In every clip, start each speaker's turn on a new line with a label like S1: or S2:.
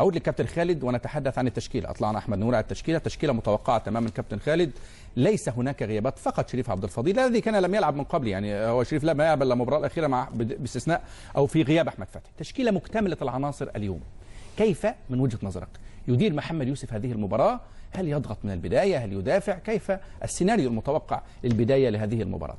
S1: أعود للكابتن خالد ونتحدث عن التشكيلة. أطلعنا أحمد نور على التشكيلة، تشكيلة متوقعة تماما كابتن خالد. ليس هناك غيابات، فقط شريف عبد الفضيل الذي كان لم يلعب من قبل، يعني هو شريف لم يلعب الا المباراة الأخيرة مع باستثناء أو في غياب أحمد فتحي. تشكيلة مكتملة العناصر اليوم. كيف من وجهة نظرك يدير محمد يوسف هذه المباراة؟ هل يضغط من البداية؟ هل يدافع؟ كيف السيناريو المتوقع للبداية لهذه المباراة؟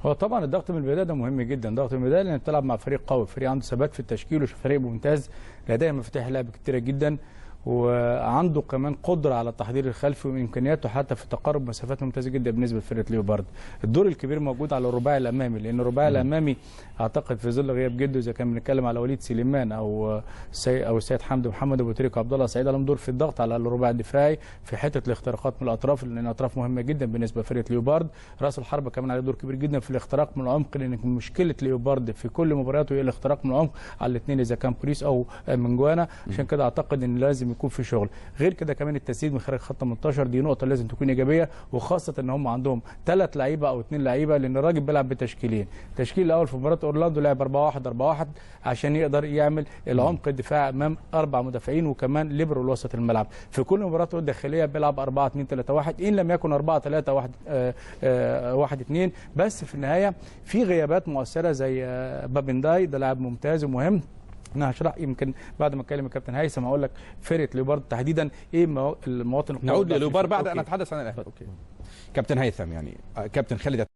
S2: هو طبعا الضغط من البدايه ده مهم جدا، ضغط من البدايه لان بتلعب مع فريق قوي، فريق عنده ثبات في التشكيل وفريق ممتاز لديه مفاتيح لعب كتيره جدا، وعنده كمان قدره على التحضير الخلفي وامكانياته حتى في تقارب مسافات ممتازه جدا بالنسبه لفرقه ليوبارد. الدور الكبير موجود على الرباعي الامامي، لان الرباعي الامامي اعتقد في ظل غياب جده اذا كان بنتكلم على وليد سليمان او السيد حمدي ومحمد ابو تريكه وعبد الله سعيد، لهم دور في الضغط على الرباعي الدفاعي في حته الاختراقات من الاطراف، لان الاطراف مهمه جدا بالنسبه لفرقه ليوبارد. راس الحربه كمان عليه دور كبير جدا في الاختراق من العمق، لان مشكله ليوبارد في كل مبارياته هي الاختراق من العمق على الاثنين اذا كان بوليس او منجوانا، عشان كده اعتقد ان لازم يكون في شغل. غير كده كمان التسديد من خارج خط 18 دي نقطه لازم تكون ايجابيه، وخاصه ان هم عندهم 3 لعيبه او 2 لعيبه، لان الراجل بيلعب بتشكيلين. التشكيل الاول في مباراه اورلاندو لعب 4-1-4-1 عشان يقدر يعمل العمق الدفاعي امام 4 مدافعين وكمان ليبرو وسط الملعب. في كل مباراته الداخليه بيلعب 4-2-3-1 ان لم يكن 4-3-1-2، بس في النهايه في غيابات مؤثره زي بابنداي، ده لاعب ممتاز ومهم. انا هشرح يمكن بعد ما اتكلم الكابتن هيثم اقول لك فرقه ليوبارد تحديدا ايه المواطن.
S1: نعود لليوبارد بعد ان نتحدث عن الاهلي. اوكي كابتن هيثم، يعني كابتن خالد